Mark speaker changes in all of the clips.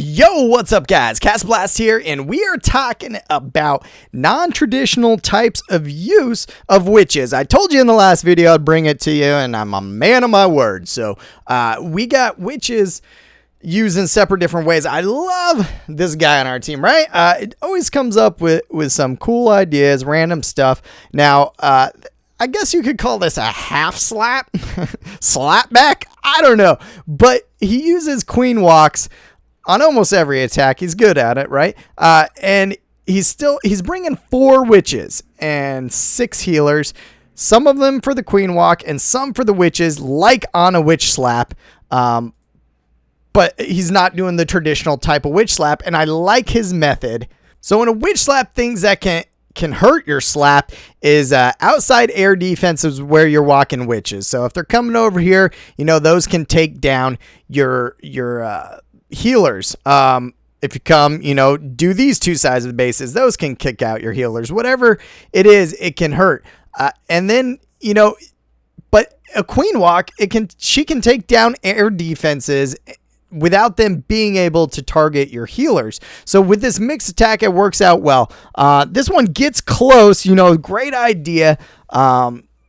Speaker 1: Yo, what's up guys? CastnBlast here, and we are talking about non-traditional types of use of witches. I told you in the last video I'd bring it to you, and I'm a man of my word. So we got witches used in separate different ways. I love this guy on our team, right? It always comes up with some cool ideas, random stuff. Now, I guess you could call this a half slap, slap back. I don't know, but he uses queen walks on almost every attack. He's good at it, right? And he's bringing 4 witches and 6 healers, some of them for the queen walk and some for the witches, like on a witch slap. But he's not doing the traditional type of witch slap, and I like his method. So in a witch slap, things that can hurt your slap is outside air defense is where you're walking witches. So if they're coming over here, you know, those can take down your healers. If you come, you know, do these 2 sides of the bases, those can kick out your healers. Whatever it is, it can hurt. And then, you know, but a queen walk, she can take down air defenses without them being able to target your healers. So with this mixed attack, it works out well. This one gets close, you know, great idea.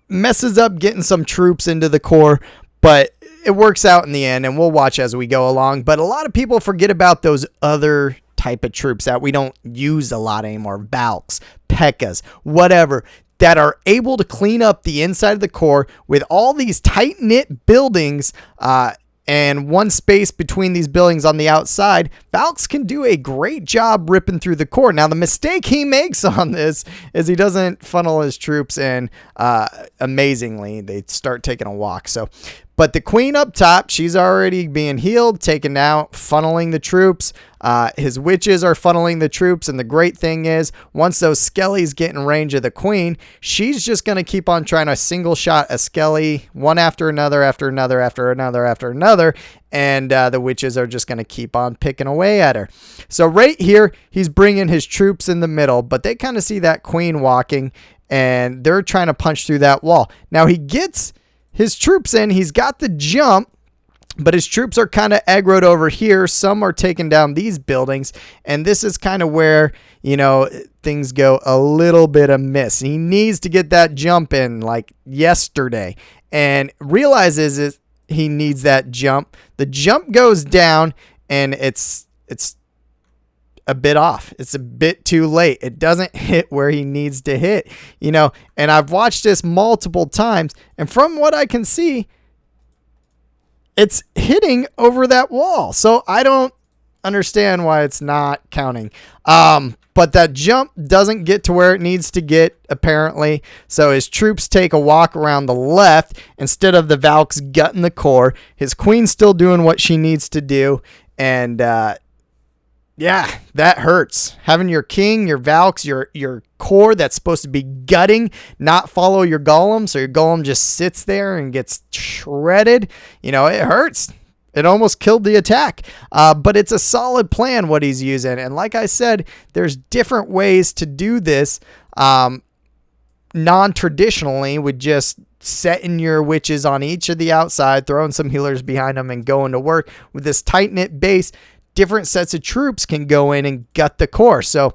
Speaker 1: Messes up getting some troops into the core, but it works out in the end, and we'll watch as we go along. But a lot of people forget about those other type of troops that we don't use a lot anymore. Valks, P.E.K.K.A.s, whatever, that are able to clean up the inside of the core with all these tight-knit buildings, and one space between these buildings on the outside. Valks can do a great job ripping through the core. Now, the mistake he makes on this is he doesn't funnel his troops in amazingly. They start taking a walk. But the queen up top, she's already being healed, taken out, funneling the troops. His witches are funneling the troops, and the great thing is, once those skellies get in range of the queen, she's just going to keep on trying to single shot a skelly, one after another, after another, after another, after another, and the witches are just going to keep on picking away at her. So right here, he's bringing his troops in the middle, but they kind of see that queen walking, and they're trying to punch through that wall. Now he gets his troops in, he's got the jump, but his troops are kind of aggroed over here. Some are taking down these buildings, and this is kind of where, you know, things go a little bit amiss. He needs to get that jump in like yesterday, and realizes he needs that jump. The jump goes down, and it's a bit off. It's a bit too late. It doesn't hit where he needs to hit, you know, and I've watched this multiple times, and from what I can see, it's hitting over that wall. So I don't understand why it's not counting. But that jump doesn't get to where it needs to get, apparently. So his troops take a walk around the left instead of the Valks gutting the core. His queen's still doing what she needs to do, and yeah, that hurts. Having your king, your Valks, your core that's supposed to be gutting, not follow your golem, so your golem just sits there and gets shredded. You know, it hurts. It almost killed the attack. But it's a solid plan what he's using. And like I said, there's different ways to do this non-traditionally, with just setting your witches on each of the outside, throwing some healers behind them, and going to work. With this tight-knit base, different sets of troops can go in and gut the core. So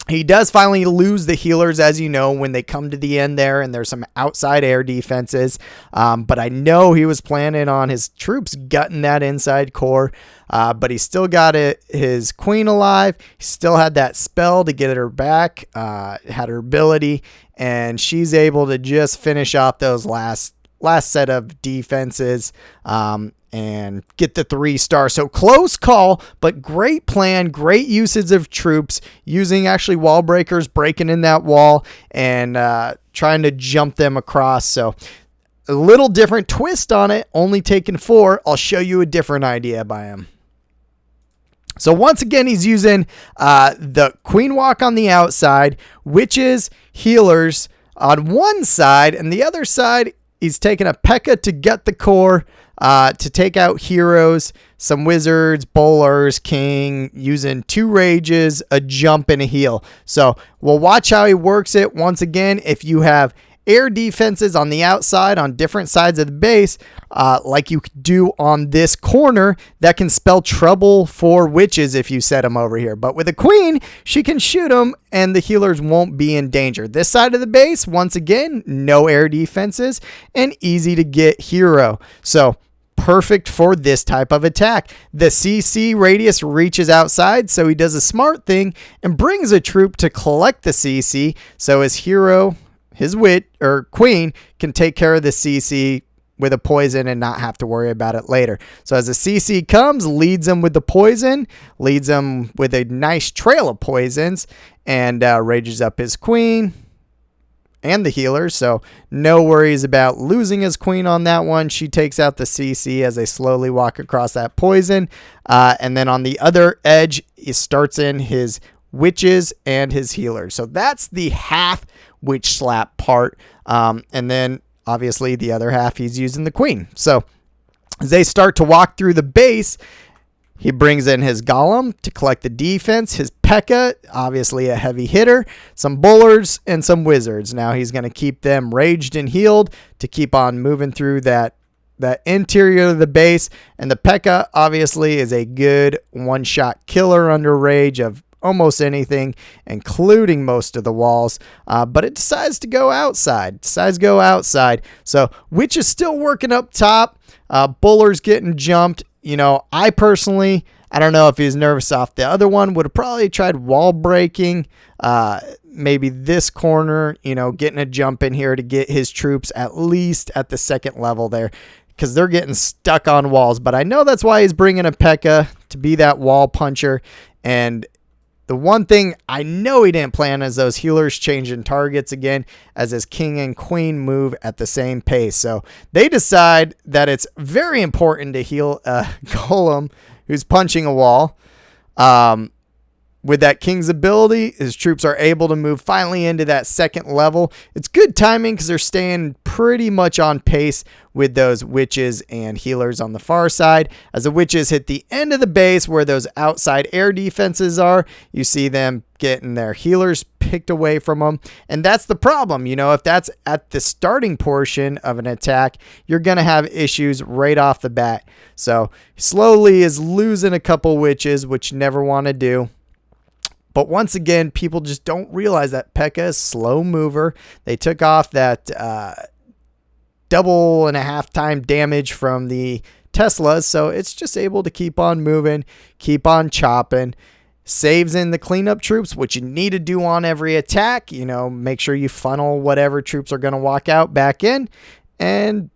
Speaker 1: he does finally lose the healers, as you know, when they come to the end there, and there's some outside air defenses. But I know he was planning on his troops gutting that inside core. But he still got his queen alive. He still had that spell to get her back, had her ability, and she's able to just finish off those last set of defenses, and get the 3-star. So close call, but great plan, great usage of troops, using actually wall breakers, breaking in that wall, and trying to jump them across. So a little different twist on it, only taking 4. I'll show you a different idea by him. So once again, he's using the queen walk on the outside, witches, healers on one side, and the other side, he's taking a P.E.K.K.A. to gut the core, to take out heroes, some wizards, bowlers, king, using 2 rages, a jump, and a heal. So we'll watch how he works it. Once again, if you have air defenses on the outside on different sides of the base, like you do on this corner, that can spell trouble for witches if you set them over here. But with a queen, she can shoot them and the healers won't be in danger. This side of the base, once again, no air defenses and easy to get hero. So perfect for this type of attack. The CC radius reaches outside, so he does a smart thing and brings a troop to collect the CC, so his hero, his witch or queen, can take care of the CC with a poison and not have to worry about it later. So as the CC comes, leads him with the poison, leads him with a nice trail of poisons, and rages up his queen and the healers, so no worries about losing his queen on that one. She takes out the CC as they slowly walk across that poison, and then on the other edge, he starts in his witches and his healers. So that's the half witch slap part, and then obviously the other half he's using the queen. So as they start to walk through the base, he brings in his golem to collect the defense, his P.E.K.K.A., obviously a heavy hitter, some bowlers, and some wizards. Now he's going to keep them raged and healed to keep on moving through that interior of the base. And the P.E.K.K.A. obviously is a good one-shot killer under rage of almost anything, including most of the walls. But it decides to go outside. So Witch is still working up top. Bowler's getting jumped. You know, I personally, I don't know if he's nervous off the other one, would have probably tried wall breaking, maybe this corner, you know, getting a jump in here to get his troops at least at the second level there, because they're getting stuck on walls. But I know that's why he's bringing a P.E.K.K.A. to be that wall puncher. And the one thing I know he didn't plan is those healers changing targets again as his king and queen move at the same pace. So they decide that it's very important to heal a golem who's punching a wall. With that king's ability, his troops are able to move finally into that second level. It's good timing because they're staying pretty much on pace with those witches and healers on the far side. As the witches hit the end of the base where those outside air defenses are, you see them getting their healers picked away from them. And that's the problem. You know, if that's at the starting portion of an attack, you're going to have issues right off the bat. So slowly is losing a couple witches, which you never want to do. But once again, people just don't realize that P.E.K.K.A. is slow mover. They took off that 2.5 time damage from the Teslas, so it's just able to keep on moving, keep on chopping. Saves in the cleanup troops, which you need to do on every attack. You know, make sure you funnel whatever troops are going to walk out back in. And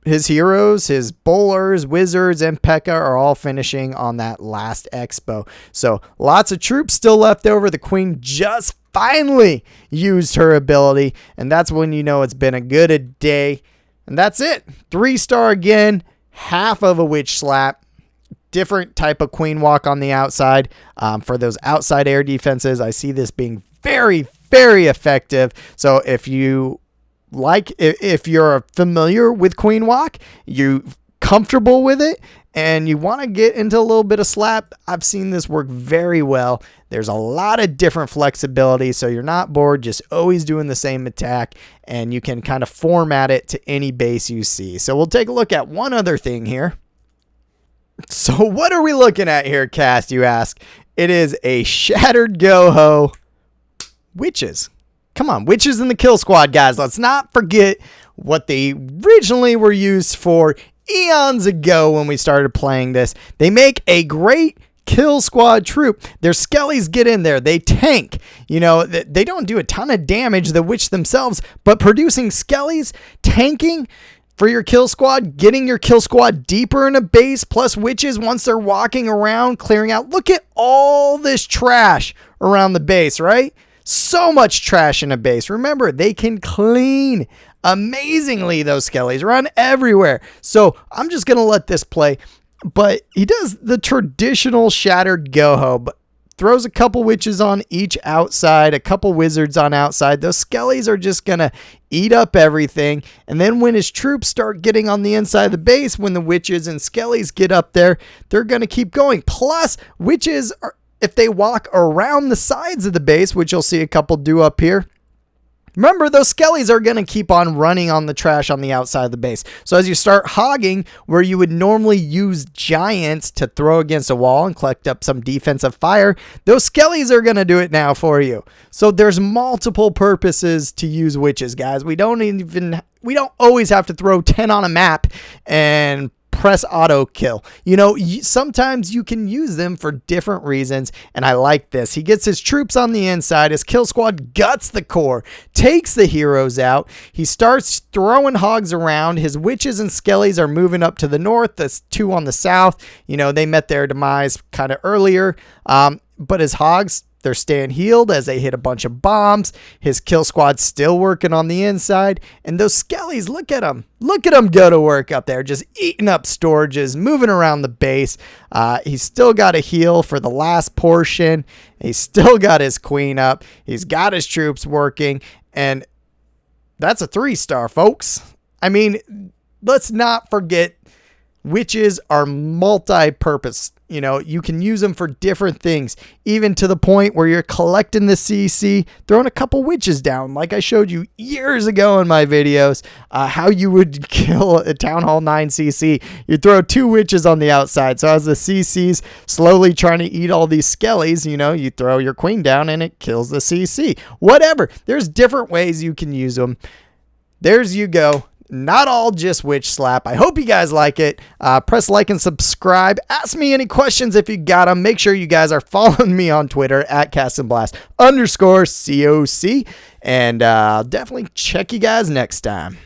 Speaker 1: his heroes, his bowlers, wizards, and P.E.K.K.A. are all finishing on that last expo. So lots of troops still left over. The queen just finally used her ability, and that's when you know it's been a good day. And that's it. 3-star again, half of a witch slap. Different type of queen walk on the outside. For those outside air defenses, I see this being very, very effective. So if you're familiar with queen walk, you comfortable with it, and you want to get into a little bit of slap, I've seen this work very well. There's a lot of different flexibility, so you're not bored, just always doing the same attack, and you can kind of format it to any base you see. So we'll take a look at one other thing here. So what are we looking at here, Cast, you ask? It is a Shattered Go-Ho Witches. Come on, Witches in the Kill Squad, guys. Let's not forget what they originally were used for eons ago when we started playing this. They make a great kill squad troop. Their skellies get in there. They tank. You know, they don't do a ton of damage, the witch themselves, but producing skellies, tanking for your kill squad, getting your kill squad deeper in a base, plus witches once they're walking around, clearing out. Look at all this trash around the base, right? So much trash in a base. Remember, they can clean amazingly. Those skellies run everywhere. So I'm just going to let this play. But he does the traditional Shattered Go-Ho, but throws a couple witches on each outside, a couple wizards on outside. Those skellies are just going to eat up everything. And then when his troops start getting on the inside of the base, when the witches and skellies get up there, they're going to keep going. Plus, witches are, if they walk around the sides of the base, which you'll see a couple do up here, Remember, those skellies are going to keep on running on the trash on the outside of the base. So as you start hogging, where you would normally use giants to throw against a wall and collect up some defensive fire, those skellies are going to do it now for you. So there's multiple purposes to use witches, guys. We don't always have to throw 10 on a map and press auto kill. You know, sometimes you can use them for different reasons, and I like this. He gets his troops on the inside. His kill squad guts the core, takes the heroes out. He starts throwing hogs around. His witches and skellies are moving up to the north. That's 2 on the south. You know, they met their demise kind of earlier, but his hogs, they're staying healed as they hit a bunch of bombs. His kill squad's still working on the inside. And those skellies, look at them. Look at them go to work up there, just eating up storages, moving around the base. He's still got a heal for the last portion. He's still got his queen up. He's got his troops working. And that's a 3-star, folks. I mean, let's not forget, witches are multi-purpose. You know, you can use them for different things, even to the point where you're collecting the CC, throwing a couple witches down, like I showed you years ago in my videos, how you would kill a Town Hall 9 CC. You throw 2 witches on the outside. So as the CC's slowly trying to eat all these skellies, you know, you throw your queen down and it kills the CC. Whatever. There's different ways you can use them. There's you go. Not all just witch slap. I hope you guys like it. Press like and subscribe. Ask me any questions if you got them. Make sure you guys are following me on Twitter at CastnBlast_COC. And definitely check you guys next time.